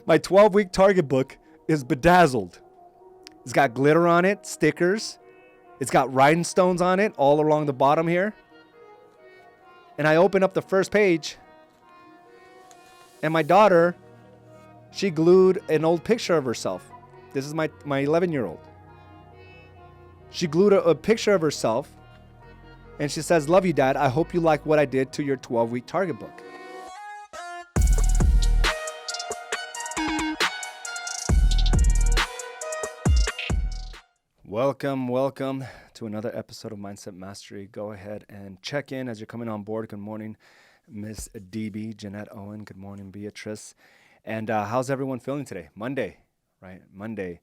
My 12-week target book is bedazzled. It's got glitter on it, stickers. It's got rhinestones on it all along the bottom here. And I open up the first page, and my daughter, she glued an old picture of herself. This is my 11-year-old. She glued a picture of herself, and she says, "Love you, Dad. I hope you like what I did to your 12-week target book." Welcome to another episode of Mindset Mastery. Go ahead and check in as you're coming on board. Good morning, Miss DB, Jeanette Owen. Good morning, Beatrice. And how's everyone feeling today? Monday, right? Monday.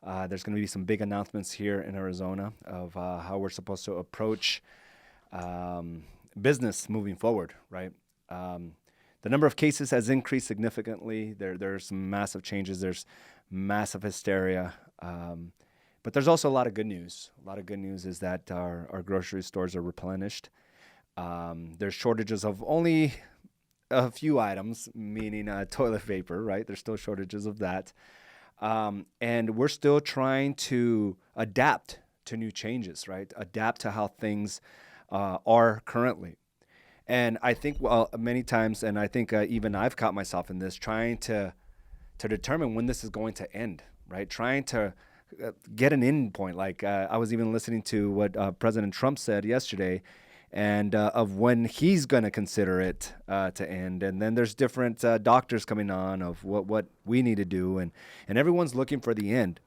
There's going to be some big announcements here in Arizona of how we're supposed to approach business moving forward, right? The number of cases has increased significantly. There's some massive changes. There's massive hysteria. But there's also a lot of good news. A lot of good news is that our grocery stores are replenished. There's shortages of only a few items, meaning toilet paper, right? There's still shortages of that. And we're still trying to adapt to new changes, right? Adapt to how things are currently. And I think many times, and I think even I've caught myself in this, trying to determine when this is going to end, right? Trying to get an end point. Like I was even listening to what President Trump said yesterday, and of when he's going to consider it to end. And then there's different doctors coming on of what we need to do, and everyone's looking for the end.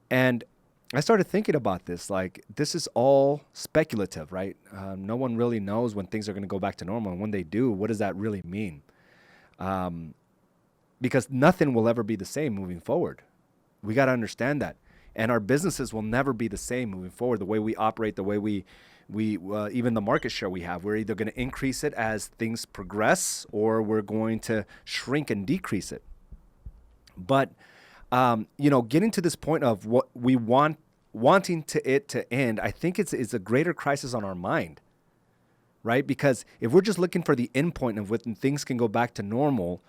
And I started thinking about this, like this is all speculative, right? No one really knows when things are going to go back to normal, and when they do, what does that really mean? Because nothing will ever be the same moving forward. We got to understand that. And our businesses will never be the same moving forward. The way we operate, the way we even the market share we have, we're either going to increase it as things progress, or we're going to shrink and decrease it. But, getting to this point of what we wanting it to end, I think it's a greater crisis on our mind, right? Because if we're just looking for the end point of when things can go back to normal,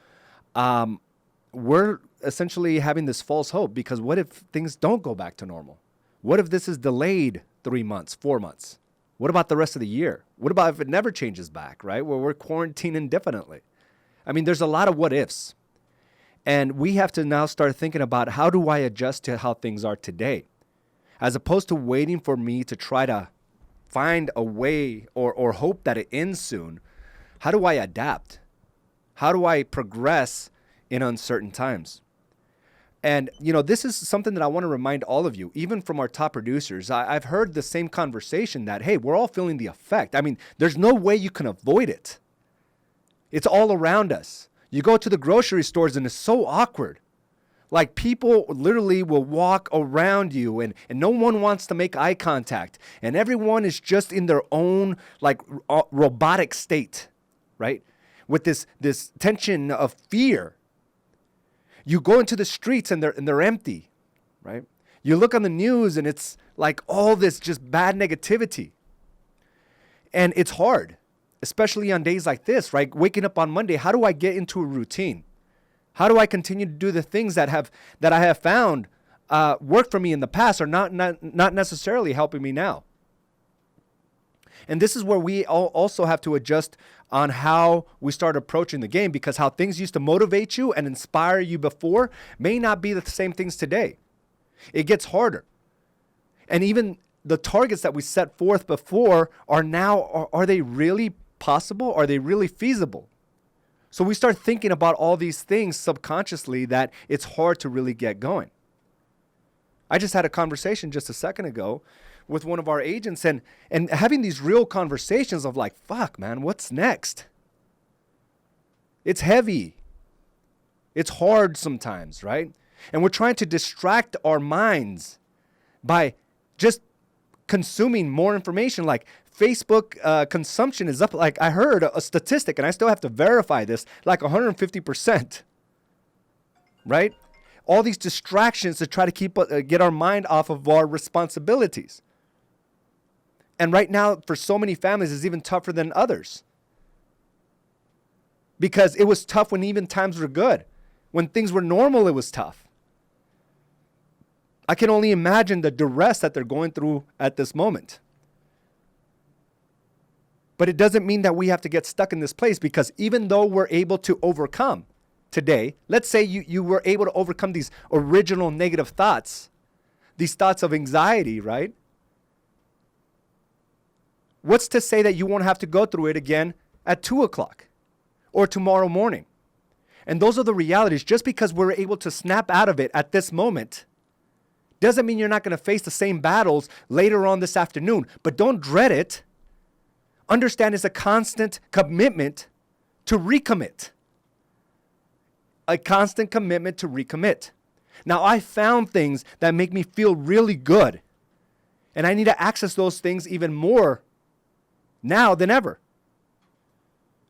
we're essentially having this false hope, because what if things don't go back to normal? What if this is delayed 3 months, 4 months? What about the rest of the year? What about if it never changes back, right? Where we're quarantined indefinitely. I mean, there's a lot of what ifs. And we have to now start thinking about, how do I adjust to how things are today? As opposed to waiting for me to try to find a way or hope that it ends soon, how do I adapt? How do I progress in uncertain times? And, this is something that I want to remind all of you, even from our top producers. I've heard the same conversation that, hey, we're all feeling the effect. I mean, there's no way you can avoid it. It's all around us. You go to the grocery stores and it's so awkward. Like, people literally will walk around you, and no one wants to make eye contact. And everyone is just in their own, like, robotic state, right? With this tension of fear. You go into the streets and they're empty, right? You look on the news and it's like all this just bad negativity. And it's hard, especially on days like this, right? Waking up on Monday, how do I get into a routine? How do I continue to do the things that I have found worked for me in the past are not necessarily helping me now? And this is where we also have to adjust on how we start approaching the game, because how things used to motivate you and inspire you before may not be the same things today. It gets harder. And even the targets that we set forth before are they really possible? Are they really feasible? So we start thinking about all these things subconsciously that it's hard to really get going. I just had a conversation just a second ago with one of our agents, and having these real conversations of like, fuck, man, what's next? It's heavy. It's hard sometimes, right? And we're trying to distract our minds by just consuming more information. Like, Facebook consumption is up, like I heard a statistic, and I still have to verify this, like 150%, right? All these distractions to try to get our mind off of our responsibilities. And right now, for so many families, it's even tougher than others. Because it was tough when even times were good. When things were normal, it was tough. I can only imagine the duress that they're going through at this moment. But it doesn't mean that we have to get stuck in this place, because even though we're able to overcome today, let's say you were able to overcome these original negative thoughts, these thoughts of anxiety, right? What's to say that you won't have to go through it again at 2 o'clock or tomorrow morning? And those are the realities. Just because we're able to snap out of it at this moment doesn't mean you're not going to face the same battles later on this afternoon. But don't dread it. Understand it's a constant commitment to recommit. A constant commitment to recommit. Now, I found things that make me feel really good. And I need to access those things even more now than ever.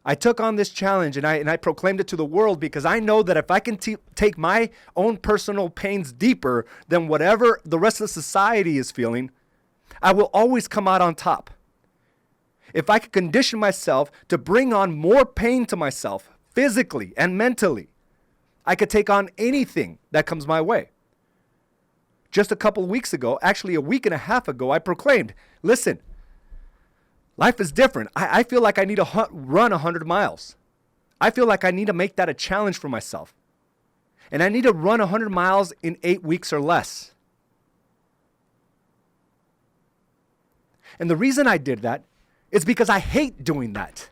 I took on this challenge and I proclaimed it to the world, because I know that if I can take my own personal pains deeper than whatever the rest of society is feeling, I will always come out on top. If I can condition myself to bring on more pain to myself, physically and mentally, I could take on anything that comes my way. Just a couple weeks ago, actually a week and a half ago, I proclaimed, listen, life is different. I feel like I need to run 100 miles. I feel like I need to make that a challenge for myself. And I need to run 100 miles in 8 weeks or less. And the reason I did that is because I hate doing that.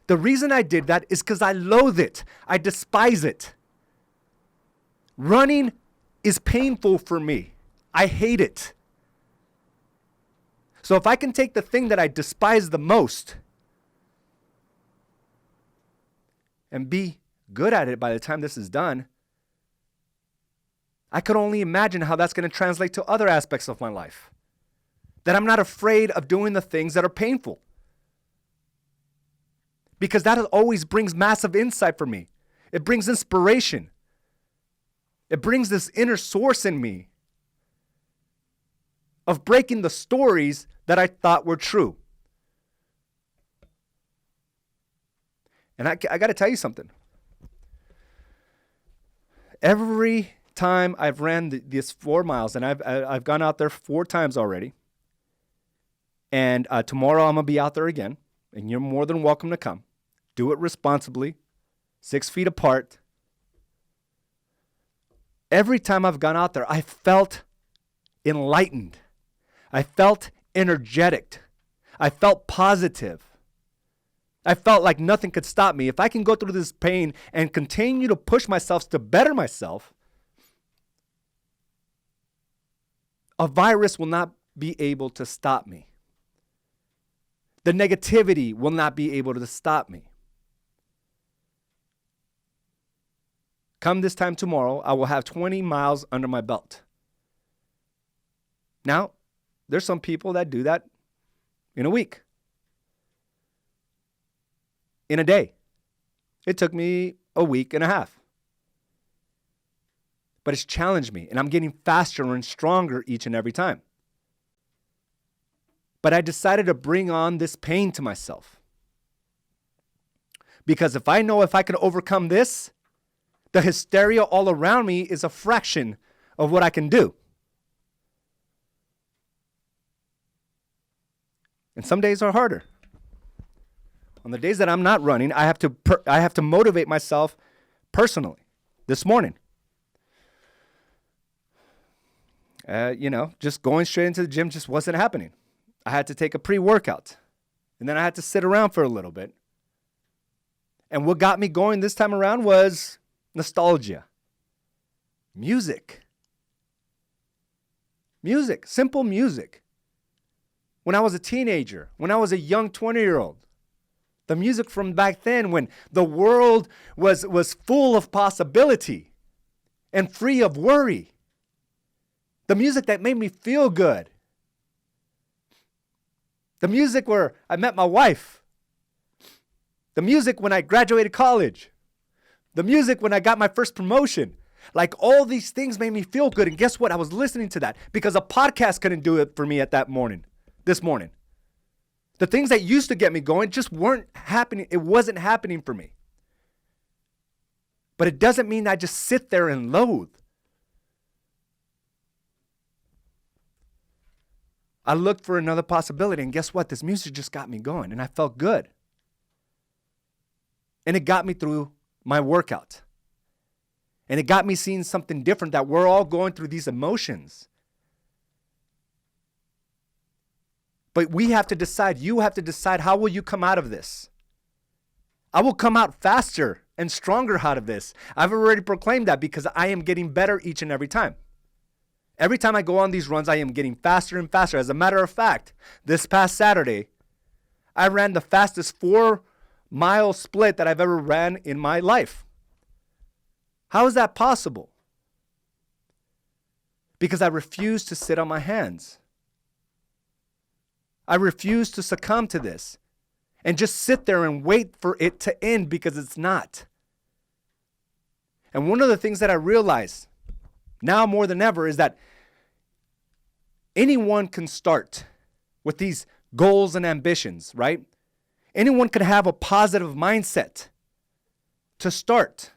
The reason I did that is because I loathe it. I despise it. Running is painful for me. I hate it. So if I can take the thing that I despise the most and be good at it by the time this is done, I could only imagine how that's going to translate to other aspects of my life. That I'm not afraid of doing the things that are painful. Because that always brings massive insight for me. It brings inspiration. It brings this inner source in me of breaking the stories that I thought were true. And I got to tell you something. Every time I've ran these 4 miles, and I've gone out there 4 times already, and tomorrow I'm going to be out there again, and you're more than welcome to come. Do it responsibly, 6 feet apart. Every time I've gone out there, I felt enlightened. I felt energetic. I felt positive. I felt like nothing could stop me. If I can go through this pain and continue to push myself to better myself, a virus will not be able to stop me. The negativity will not be able to stop me. Come this time tomorrow, I will have 20 miles under my belt. Now, there's some people that do that in a week, in a day. It took me a week and a half. But it's challenged me, and I'm getting faster and stronger each and every time. But I decided to bring on this pain to myself. Because if I know if I can overcome this, the hysteria all around me is a fraction of what I can do. And some days are harder. On the days that I'm not running, I have to motivate myself personally. This morning, just going straight into the gym just wasn't happening. I had to take a pre-workout, and then I had to sit around for a little bit. And what got me going this time around was nostalgia. Music, simple music. When I was a teenager, when I was a young 20-year-old, the music from back then when the world was full of possibility and free of worry. The music that made me feel good. The music where I met my wife. The music when I graduated college. The music when I got my first promotion. Like all these things made me feel good. And guess what? I was listening to that because a podcast couldn't do it for me this morning. The things that used to get me going just weren't happening. It wasn't happening for me. But it doesn't mean I just sit there and loathe. I looked for another possibility, and guess what? This music just got me going, and I felt good. And it got me through my workout. And it got me seeing something different, that we're all going through these emotions. But we have to decide, you have to decide, how will you come out of this? I will come out faster and stronger out of this. I've already proclaimed that because I am getting better each and every time. Every time I go on these runs, I am getting faster and faster. As a matter of fact, this past Saturday, I ran the fastest 4-mile split that I've ever ran in my life. How is that possible? Because I refuse to sit on my hands. I refuse to succumb to this and just sit there and wait for it to end, because it's not. And one of the things that I realize now more than ever is that anyone can start with these goals and ambitions, right? Anyone could have a positive mindset to start.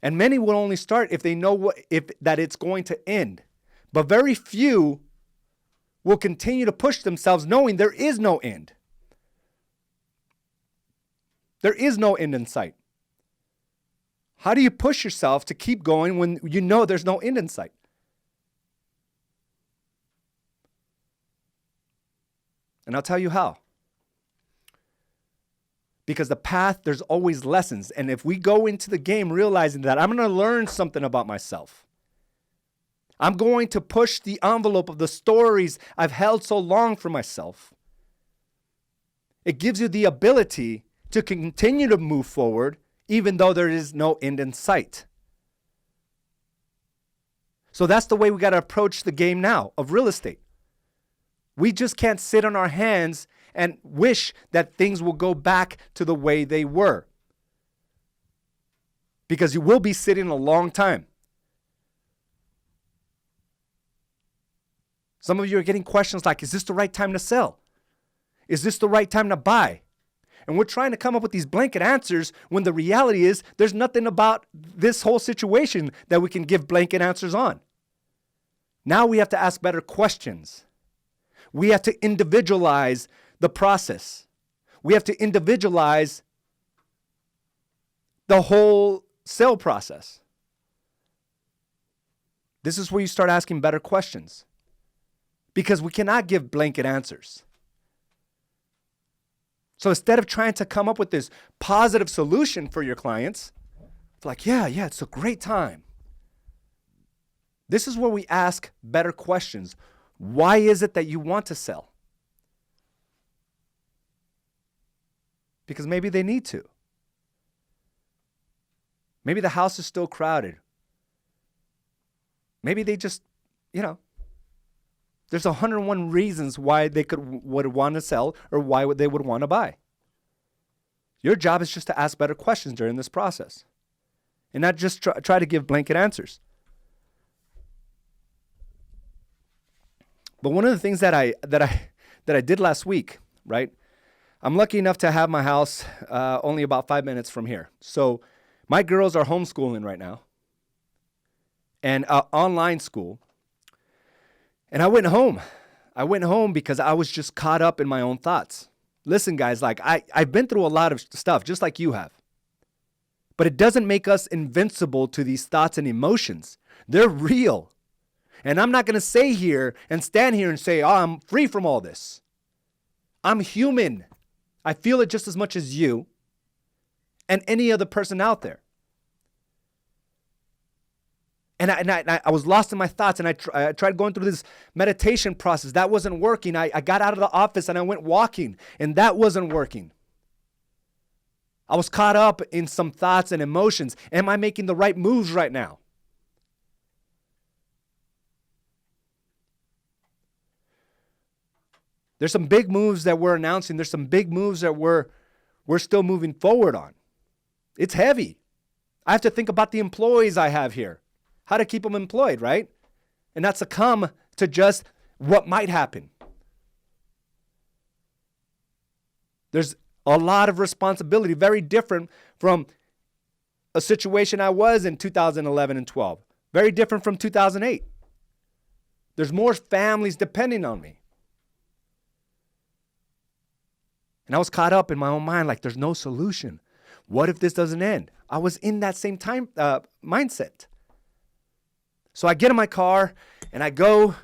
And many will only start if they know that it's going to end. But very few will continue to push themselves knowing there is no end. There is no end in sight. How do you push yourself to keep going when you know there's no end in sight? And I'll tell you how. Because the path, there's always lessons. And if we go into the game realizing that I'm going to learn something about myself, I'm going to push the envelope of the stories I've held so long for myself, it gives you the ability to continue to move forward even though there is no end in sight. So that's the way we got to approach the game now of real estate. We just can't sit on our hands and wish that things will go back to the way they were, because you will be sitting a long time. Some of you are getting questions like, is this the right time to sell? Is this the right time to buy? And we're trying to come up with these blanket answers when the reality is there's nothing about this whole situation that we can give blanket answers on. Now we have to ask better questions. We have to individualize the process. We have to individualize the whole sale process. This is where you start asking better questions, because we cannot give blanket answers. So instead of trying to come up with this positive solution for your clients, it's like, yeah, it's a great time. This is where we ask better questions. Why is it that you want to sell? Because maybe they need to. Maybe the house is still crowded. Maybe they just, there's 101 reasons why they would want to sell or why they would want to buy. Your job is just to ask better questions during this process and not just try to give blanket answers. But one of the things that I did last week, right? I'm lucky enough to have my house only about 5 minutes from here. So my girls are homeschooling right now, and online school. And I went home. I went home because I was just caught up in my own thoughts. Listen, guys, like I've been through a lot of stuff, just like you have. But it doesn't make us invincible to these thoughts and emotions. They're real. And I'm not going to say here and stand here and say, I'm free from all this. I'm human. I feel it just as much as you and any other person out there. And I was lost in my thoughts, and I tried going through this meditation process. That wasn't working. I got out of the office and I went walking, and that wasn't working. I was caught up in some thoughts and emotions. Am I making the right moves right now? There's some big moves that we're announcing. There's some big moves that we're still moving forward on. It's heavy. I have to think about the employees I have here. How to keep them employed, right? And not succumb to just what might happen. There's A lot of responsibility, very different from a situation I was in 2011 and 12. Very different from 2008. There's more families depending on me. And I was caught up in my own mind, like there's no solution. What if this doesn't end? I was in that same time mindset. So I get in my car and I go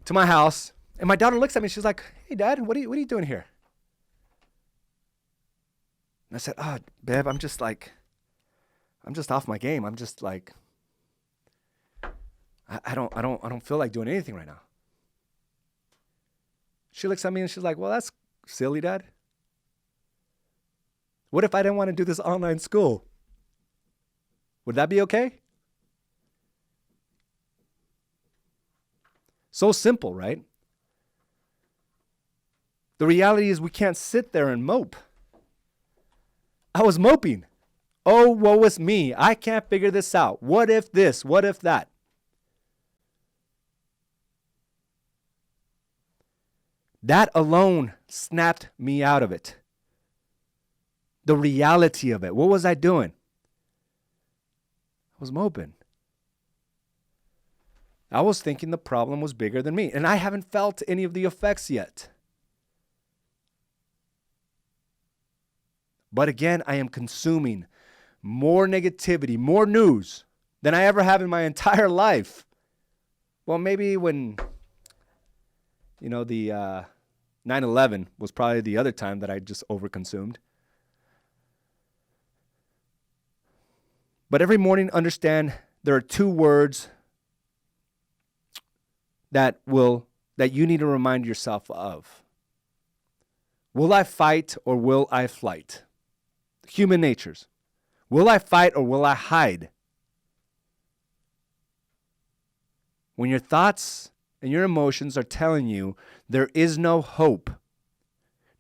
to my house, and my daughter looks at me. She's like, "Hey, Dad, what are you doing here?" And I said, "Oh, babe, I'm just off my game. I'm just like, I don't feel like doing anything right now." She looks at me and she's like, "Well, that's silly, Dad. What if I didn't want to do this online school? Would that be okay?" So simple, right? The reality is we can't sit there and mope. I was moping. Oh, woe is me. I can't figure this out. What if this? What if that? That alone snapped me out of it. The reality of it. What was I doing? I was moping. I was thinking the problem was bigger than me, and I haven't felt any of the effects yet. But again, I am consuming more negativity, more news than I ever have in my entire life. Well, maybe when, the 9/11 was probably the other time that I just overconsumed. But every morning, understand there are two words that you need to remind yourself of. Will I fight or will I flight? Human natures. Will I fight or will I hide? When your thoughts and your emotions are telling you there is no hope,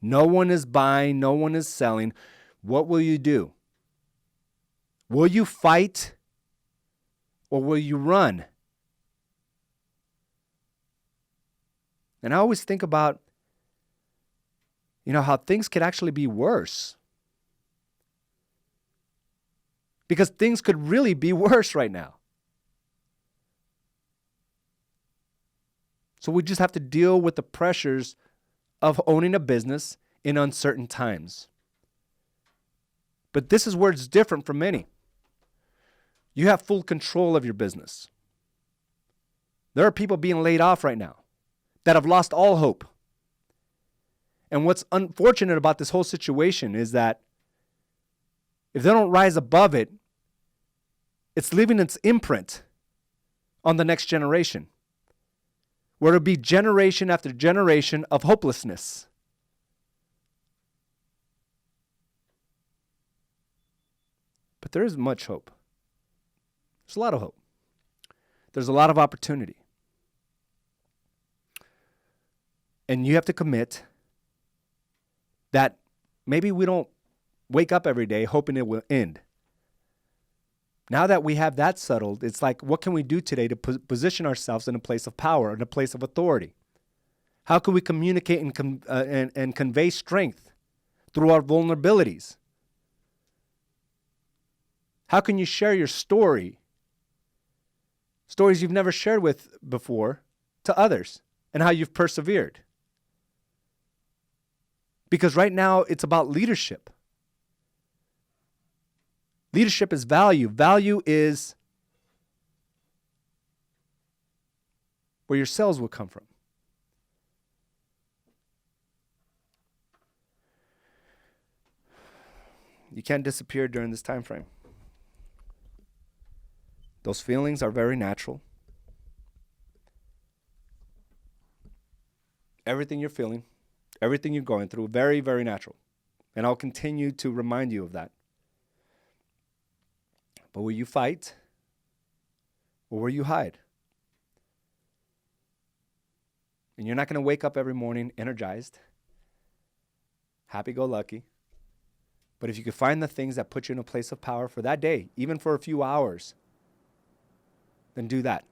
no one is buying, no one is selling, what will you do? Will you fight or will you run? And I always think about, how things could actually be worse. Because things could really be worse right now. So we just have to deal with the pressures of owning a business in uncertain times. But this is where it's different from many. You have full control of your business. There are people being laid off right now that have lost all hope. And what's unfortunate about this whole situation is that if they don't rise above it, it's leaving its imprint on the next generation, where it'll be generation after generation of hopelessness. But there is much hope. There's a lot of hope. There's a lot of opportunity. And you have to commit that maybe we don't wake up every day hoping it will end. Now that we have that settled, it's like, what can we do today to position ourselves in a place of power, in a place of authority? How can we communicate and convey strength through our vulnerabilities? How can you share your stories you've never shared with before, to others, and how you've persevered? Because right now, it's about leadership. Leadership is value. Value is where your sales will come from. You can't disappear during this time frame. Those feelings are very natural. Everything you're feeling, everything you're going through, very, very natural. And I'll continue to remind you of that. But will you fight or will you hide? And you're not going to wake up every morning energized, happy-go-lucky. But if you could find the things that put you in a place of power for that day, even for a few hours, then do that.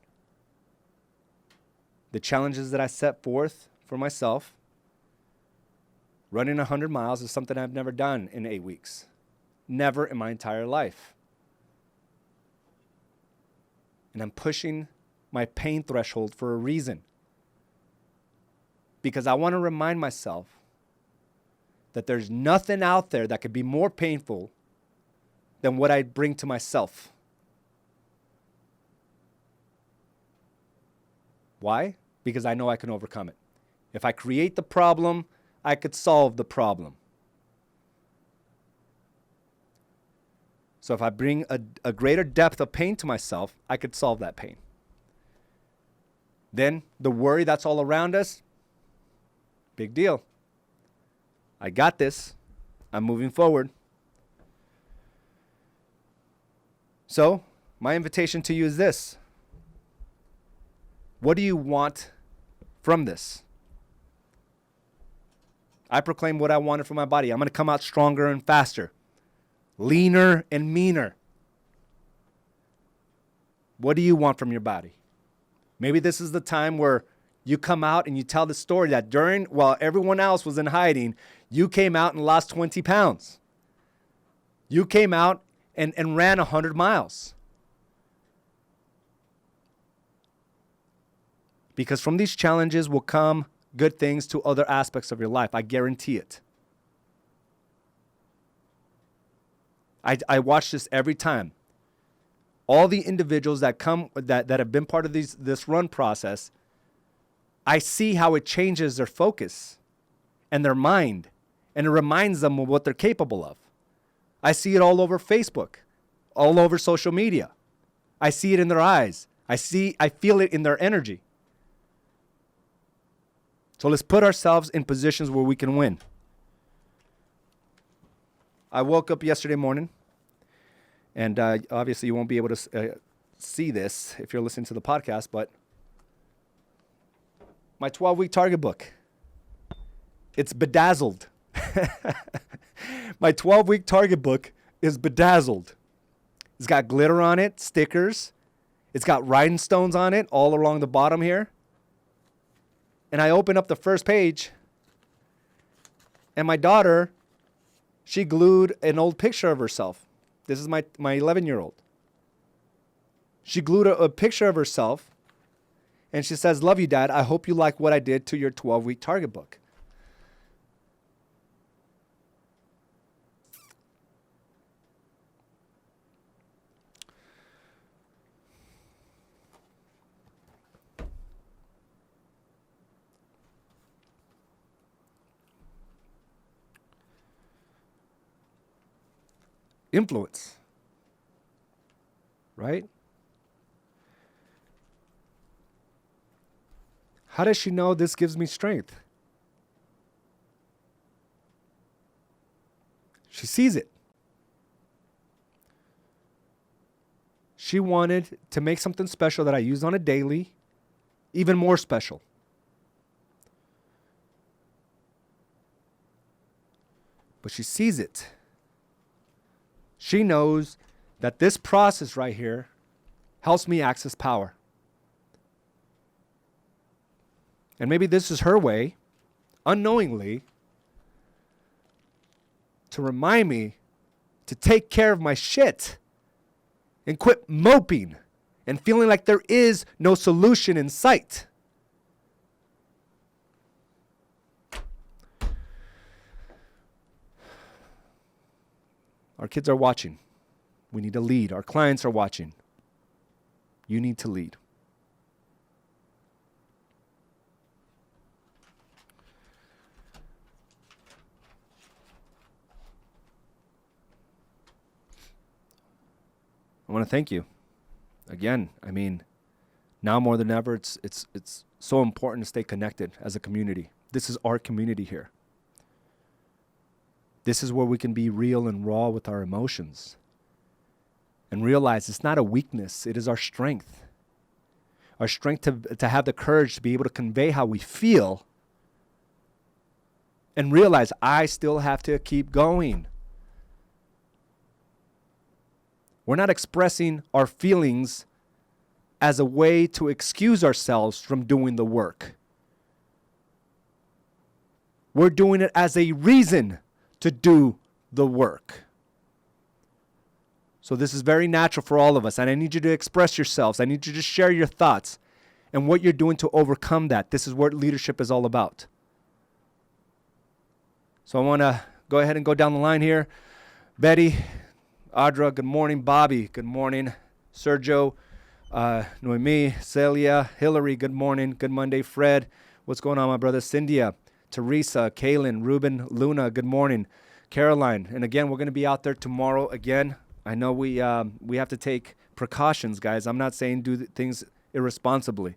The challenges that I set forth for myself Running 100 miles is something I've never done in 8 weeks. Never in my entire life. And I'm pushing my pain threshold for a reason. Because I want to remind myself that there's nothing out there that could be more painful than what I bring to myself. Why? Because I know I can overcome it. If I create the problem, I could solve the problem. So if I bring a greater depth of pain to myself, I could solve that pain. Then the worry that's all around us, big deal. I got this. I'm moving forward. So my invitation to you is this. What do you want from this? I proclaim what I wanted from my body. I'm going to come out stronger and faster, leaner and meaner. What do you want from your body? Maybe this is the time where you come out and you tell the story that while everyone else was in hiding, you came out and lost 20 pounds. You came out and ran 100 miles. Because from these challenges will come good things to other aspects of your life. I guarantee it. I watch this every time. All the individuals that have been part of this run process, I see how it changes their focus and their mind, and it reminds them of what they're capable of. I see it all over Facebook, all over social media. I see it in their eyes. I feel it in their energy. So let's put ourselves in positions where we can win. I woke up yesterday morning, and obviously you won't be able to see this if you're listening to the podcast, but my 12-week target book, it's bedazzled. My 12-week target book is bedazzled. It's got glitter on it, stickers. It's got rhinestones on it all along the bottom here. And I open up the first page, and my daughter, she glued an old picture of herself. This is my 11-year-old. She glued a picture of herself, and she says, "Love you, Dad. I hope you like what I did to your 12-week target book." Influence, right? How does she know this gives me strength? She sees it. She wanted to make something special that I use on a daily, even more special. But she sees it. She knows that this process right here helps me access power. And maybe this is her way, unknowingly, to remind me to take care of my shit and quit moping and feeling like there is no solution in sight. Our kids are watching. We need to lead. Our clients are watching. You need to lead. I want to thank you. Again, I mean, now more than ever, it's so important to stay connected as a community. This is our community here. This is where we can be real and raw with our emotions and realize it's not a weakness. It is our strength. Our strength to have the courage to be able to convey how we feel and realize I still have to keep going. We're not expressing our feelings as a way to excuse ourselves from doing the work. We're doing it as a reason to do the work. So this is very natural for all of us. And I need you to express yourselves. I need you to share your thoughts and what you're doing to overcome that. This is what leadership is all about. So I want to go ahead and go down the line here. Betty, Audra, good morning. Bobby, good morning. Sergio, Noemi, Celia, Hillary, good morning. Good Monday. Fred, what's going on, my brother? Cynthia, Teresa, Kaylin, Ruben, Luna, good morning. Caroline, and again, we're going to be out there tomorrow again. I know we have to take precautions, guys. I'm not saying do things irresponsibly.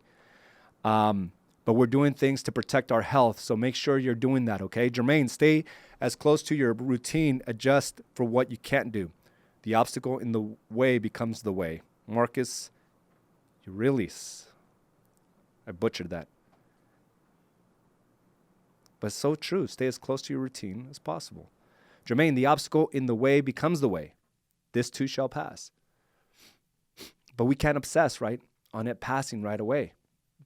But we're doing things to protect our health, so make sure you're doing that, okay? Jermaine, stay as close to your routine. Adjust for what you can't do. The obstacle in the way becomes the way. Marcus Aurelius. I butchered that. But it's so true. Stay as close to your routine as possible. Jermaine, the obstacle in the way becomes the way. This too shall pass. But we can't obsess, right, on it passing right away,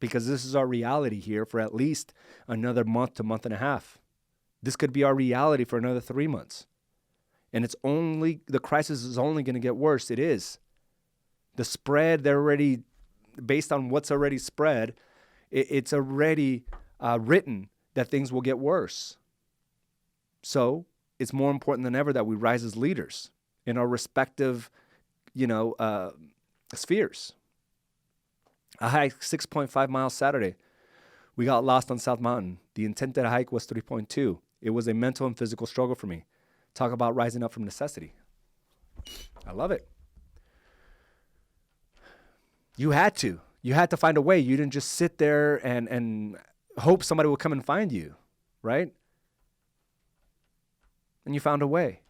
because this is our reality here for at least another month to month and a half. This could be our reality for another 3 months. And the crisis is only going to get worse. It is. The spread, they're already, based on what's already spread, it's already written that things will get worse. So it's more important than ever that we rise as leaders in our respective, spheres. I hiked 6.5 miles Saturday. We got lost on South Mountain. The intended hike was 3.2. It was a mental and physical struggle for me. Talk about rising up from necessity. I love it. You had to. You had to find a way. You didn't just sit there and hope somebody would come and find you, right? And you found a way.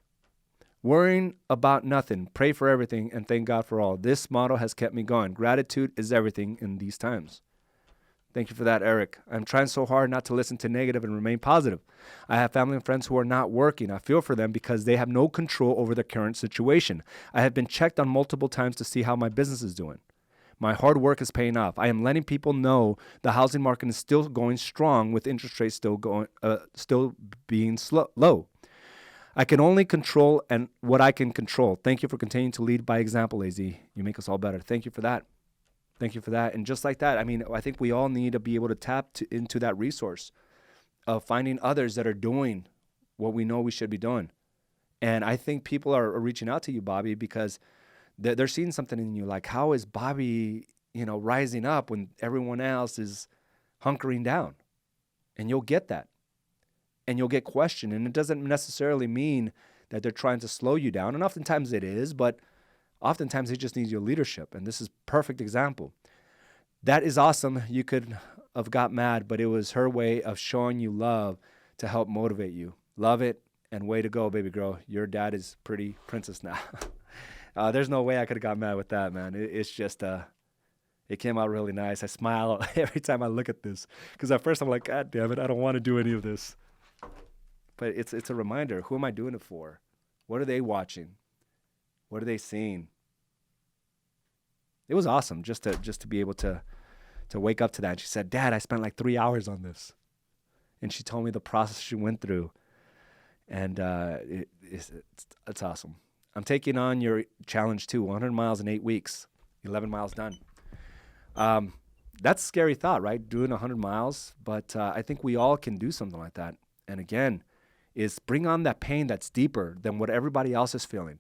Worrying about nothing, pray for everything, and thank God for all. This motto has kept me going. Gratitude is everything in these times. Thank you for that, Eric. I'm trying so hard not to listen to negative and remain positive. I have family and friends who are not working. I feel for them because they have no control over their current situation. I have been checked on multiple times to see how my business is doing. My hard work is paying off. I am letting people know the housing market is still going strong with interest rates still being low. I can only control and what I can control. Thank you for continuing to lead by example, AZ. You make us all better. Thank you for that. Thank you for that. And just like that, I think we all need to be able to tap into that resource of finding others that are doing what we know we should be doing. And I think people are reaching out to you, Bobby, because they're seeing something in you. Like, how is Bobby, rising up when everyone else is hunkering down? And you'll get that. And you'll get questioned. And it doesn't necessarily mean that they're trying to slow you down. And oftentimes it is, but oftentimes they just need your leadership. And this is a perfect example. That is awesome. You could have got mad, but it was her way of showing you love to help motivate you. Love it, and way to go, baby girl. Your dad is pretty princess now. There's no way I could have got mad with that, man. It's just, it came out really nice. I smile every time I look at this. Because at first I'm like, God damn it, I don't want to do any of this. But it's a reminder. Who am I doing it for? What are they watching? What are they seeing? It was awesome just to be able to wake up to that. And she said, Dad, I spent like 3 hours on this. And she told me the process she went through. And it's awesome. I'm taking on your challenge too. 100 miles in 8 weeks. 11 miles done. That's a scary thought, right? Doing 100 miles. But I think we all can do something like that. And again, is bring on that pain that's deeper than what everybody else is feeling.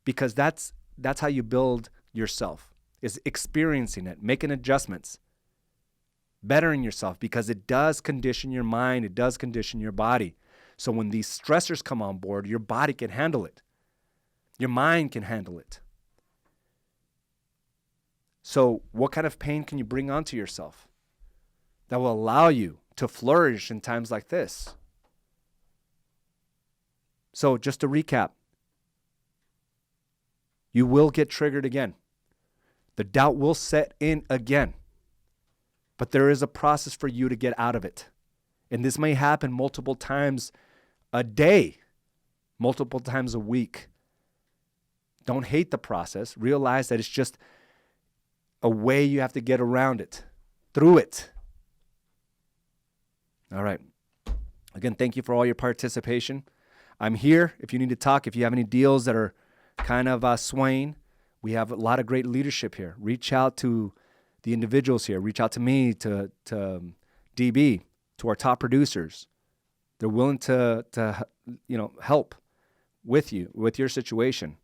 Because that's how you build yourself, is experiencing it, making adjustments, bettering yourself, because it does condition your mind, it does condition your body. So when these stressors come on board, your body can handle it. Your mind can handle it. So what kind of pain can you bring onto yourself that will allow you to flourish in times like this? So just to recap, you will get triggered again. The doubt will set in again. But there is a process for you to get out of it. And this may happen multiple times a day, multiple times a week. Don't hate the process. Realize that it's just a way you have to get around it, through it. All right. Again, thank you for all your participation. I'm here if you need to talk. If you have any deals that are kind of swaying, we have a lot of great leadership here. Reach out to the individuals here. Reach out to me, to DB, to our top producers. They're willing to help with you, with your situation.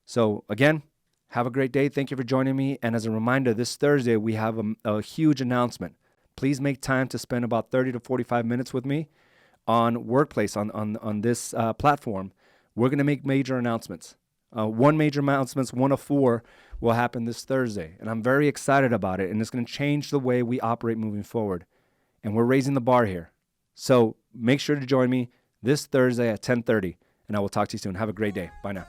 So again, have a great day. Thank you for joining me. And as a reminder, this Thursday, we have a huge announcement. Please make time to spend about 30 to 45 minutes with me on Workplace, on this platform. We're going to make major announcements. One major announcement, one of four, will happen this Thursday. And I'm very excited about it. And it's going to change the way we operate moving forward. And we're raising the bar here. So make sure to join me this Thursday at 10:30. And I will talk to you soon. Have a great day. Bye now.